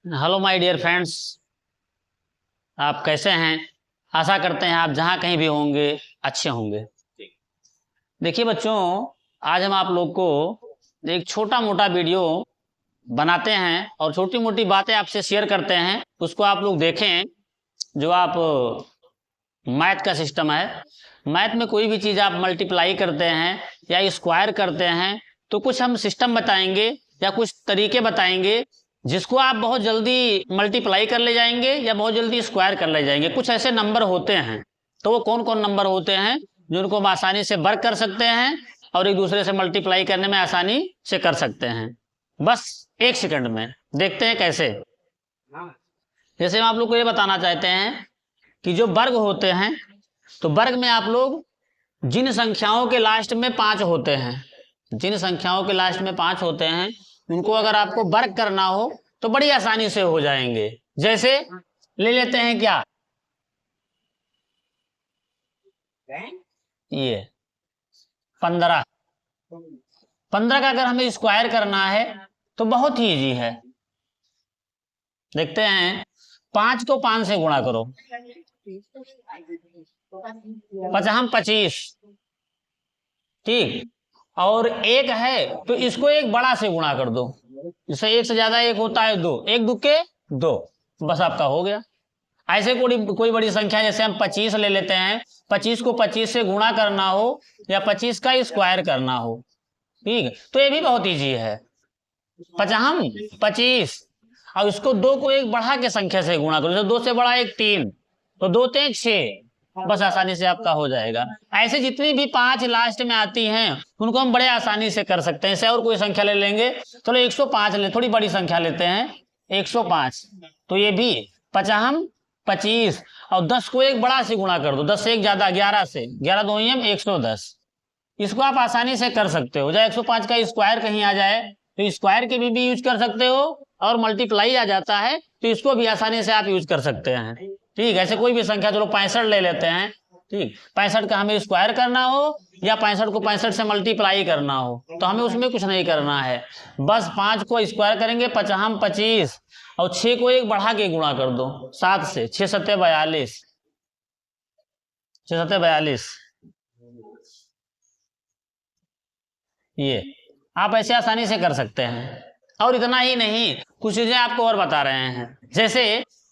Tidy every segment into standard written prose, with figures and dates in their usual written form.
Hello my dear friends, आप कैसे हैं। आशा करते हैं आप जहां कहीं भी होंगे अच्छे होंगे। देखिए बच्चों, आज हम आप लोग को एक छोटा मोटा वीडियो बनाते हैं और छोटी मोटी बातें आपसे शेयर करते हैं। उसको आप लोग देखें। जो आप मैथ का सिस्टम है, मैथ में कोई भी चीज़ आप मल्टीप्लाई करते हैं या स्क्वायर करते हैं तो कुछ हम सिस्टम बताएंगे या कुछ तरीके बताएंगे जिसको आप बहुत जल्दी मल्टीप्लाई कर ले जाएंगे या बहुत जल्दी स्क्वायर कर ले जाएंगे। कुछ ऐसे नंबर होते हैं, तो वो कौन कौन नंबर होते हैं जिनको हम आसानी से वर्क कर सकते हैं और एक दूसरे से मल्टीप्लाई करने में आसानी से कर सकते हैं। बस एक सेकंड में देखते हैं कैसे। जैसे हम आप लोग को ये बताना चाहते हैं कि जो वर्ग होते हैं, तो वर्ग में आप लोग जिन संख्याओं के लास्ट में 5 होते हैं, जिन संख्याओं के लास्ट में 5 होते हैं उनको अगर आपको वर्ग करना हो तो बड़ी आसानी से हो जाएंगे। जैसे ले लेते हैं क्या, ये 15 का अगर हमें स्क्वायर करना है तो बहुत ही इजी है। देखते हैं, 5 को 5 से गुणा करो, 25, ठीक। और एक है तो इसको एक बड़ा से गुणा कर दो। जैसे एक से ज्यादा एक होता है 2, एक दुके 2, बस आपका हो गया। ऐसे कोई बड़ी संख्या, जैसे हम 25 ले लेते हैं, 25 को 25 से गुणा करना हो या 25 का स्क्वायर करना हो, ठीक, तो ये भी बहुत इजी है। 25 और इसको 2 को एक बढ़ा के संख्या से गुणा करो। जैसे 2 से बड़ा एक 3, तो 2 3 6, बस आसानी से आपका हो जाएगा। ऐसे जितनी भी 5 लास्ट में आती हैं उनको हम बड़े आसानी से कर सकते हैं। ऐसे और कोई संख्या ले लेंगे, चलो 105 ले, थोड़ी बड़ी संख्या लेते हैं 105, तो ये भी 25 और 10 को एक बड़ा से गुणा कर दो, 10 से एक ज्यादा 11 से, 11 2 110, इसको आप आसानी से कर सकते हो। चाहे 105 का स्क्वायर कहीं आ जाए तो स्क्वायर के भी यूज कर सकते हो, और मल्टीप्लाई आ जाता है तो इसको भी आसानी से आप यूज कर सकते हैं, ठीक। ऐसे कोई भी संख्या, चलो 65 ले लेते हैं, ठीक, 65 का हमें स्क्वायर करना हो या 65 को 65 से मल्टीप्लाई करना हो तो हमें उसमें कुछ नहीं करना है। बस 5 को स्क्वायर करेंगे 25 और 6 को एक बढ़ा के गुणा कर दो 7 से, 6 7 42, 6 7 42, ये आप ऐसे आसानी से कर सकते हैं। और इतना ही नहीं, कुछ चीजें आपको और बता रहे हैं। जैसे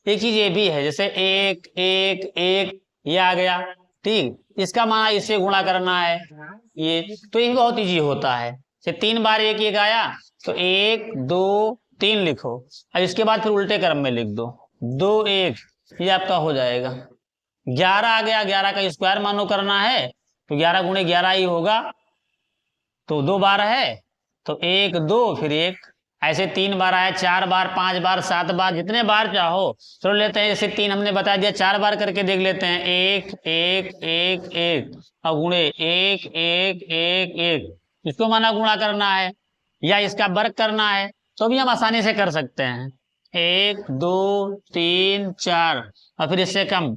एक चीज ये भी है, जैसे 1 1 1 ये आ गया, ठीक, इसका मान इससे गुणा करना है, ये तो ये बहुत इजी होता है। जैसे 3 बार 1 1 आया तो 1 2 3 लिखो, और इसके बाद फिर उल्टे क्रम में लिख दो 2 1, ये आपका हो जाएगा। 11 आ गया, 11 का स्क्वायर मानो करना है तो 11 गुणे 11 ही होगा, तो 2 बार है तो 1 2 फिर 1, ऐसे 3 बार आया, 4 बार 5 बार 7 बार, जितने बार चाहो चलो लेते हैं। जैसे 3 हमने बता दिया, 4 बार करके देख लेते हैं, 1 1 1 1 और गुणे 1 1 1 1, इसको माना गुणा करना है या इसका वर्ग करना है तो भी हम आसानी से कर सकते हैं। 1 2 3 4 और फिर इससे कम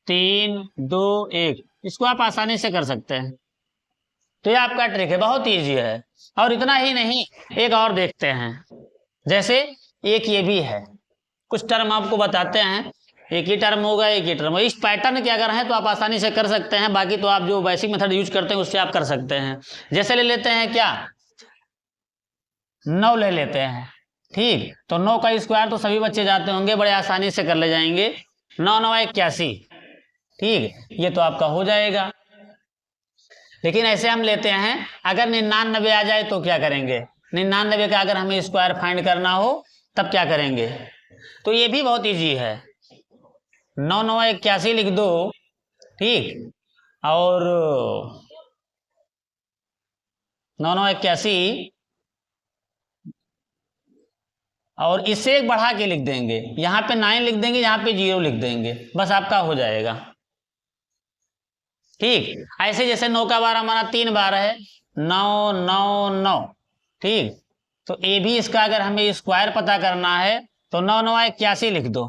3 2 1, इसको आप आसानी से कर सकते हैं। तो ये आपका ट्रिक है, बहुत ईजी है। और इतना ही नहीं, एक और देखते हैं। जैसे एक ये भी है, कुछ टर्म आपको बताते हैं, एक ही टर्म होगा, एक ही टर्म, इस पैटर्न के अगर है तो आप आसानी से कर सकते हैं। बाकी तो आप जो बेसिक मेथड यूज करते हैं उससे आप कर सकते हैं। जैसे ले लेते हैं क्या, 9 ले लेते हैं, ठीक, तो 9 का स्क्वायर तो सभी बच्चे जाते होंगे, बड़े आसानी से कर ले जाएंगे। 9 9 81, ठीक, ये तो आपका हो जाएगा। लेकिन ऐसे हम लेते हैं, अगर 99 आ जाए तो क्या करेंगे, 99 का अगर हमें स्क्वायर फाइंड करना हो तब क्या करेंगे, तो ये भी बहुत इजी है। 9 9 81 लिख दो, ठीक, और 9 9 81 और इससे एक बढ़ा के लिख देंगे, यहाँ पे 9 लिख देंगे, यहाँ पे 0 लिख देंगे, बस आपका हो जाएगा, ठीक। ऐसे जैसे 9 का बार हमारा 3 बार है, 9 9 9, ठीक, तो ये भी इसका अगर हमें स्क्वायर पता करना है तो 9 9 81 लिख दो,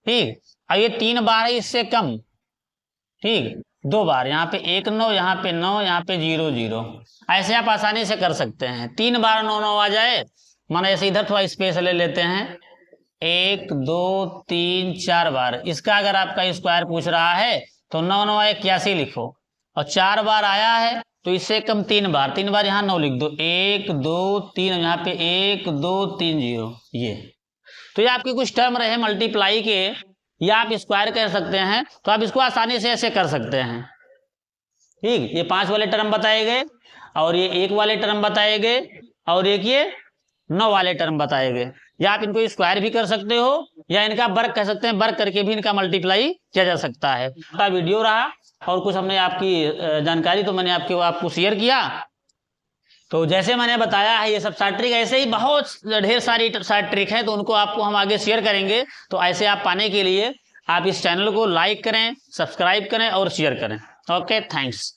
ठीक, और ये 3 बार है इससे कम, ठीक, 2 बार, यहाँ पे 1 9, यहाँ पे 9, यहाँ पे 0 0, ऐसे आप आसानी से कर सकते हैं। 3 बार 9 9 आ जाए, माना ऐसे इधर थोड़ा स्पेस ले लेते हैं, 1 2 3 4 बार। इसका अगर आपका स्क्वायर पूछ रहा है तो 9 9 81 लिखो, और 4 बार आया है तो इससे कम 3 बार, 3 बार यहाँ 9 लिख दो, 1 2 3, यहाँ पे 1 2 3 0। ये तो ये आपके कुछ टर्म रहे मल्टीप्लाई के, या आप स्क्वायर कर सकते हैं, तो आप इसको आसानी से ऐसे कर सकते हैं। ठीक, ये 5 वाले टर्म बताए गए, और ये 1 वाले टर्म बताए गए, और एक ये 9 वाले टर्म बताए गए। या आप इनको स्क्वायर भी कर सकते हो, या इनका वर्ग कह सकते हैं, वर्ग करके भी इनका मल्टीप्लाई किया जा सकता है। छोटा वीडियो रहा और कुछ हमने आपकी जानकारी तो मैंने आपको शेयर किया। तो जैसे मैंने बताया है, ये सब शार्ट ट्रिक ऐसे ही बहुत ढेर सारी शार्ट ट्रिक है, तो उनको आपको हम आगे शेयर करेंगे। तो ऐसे आप पाने के लिए आप इस चैनल को लाइक करें, सब्सक्राइब करें और शेयर करें। Okay, thanks.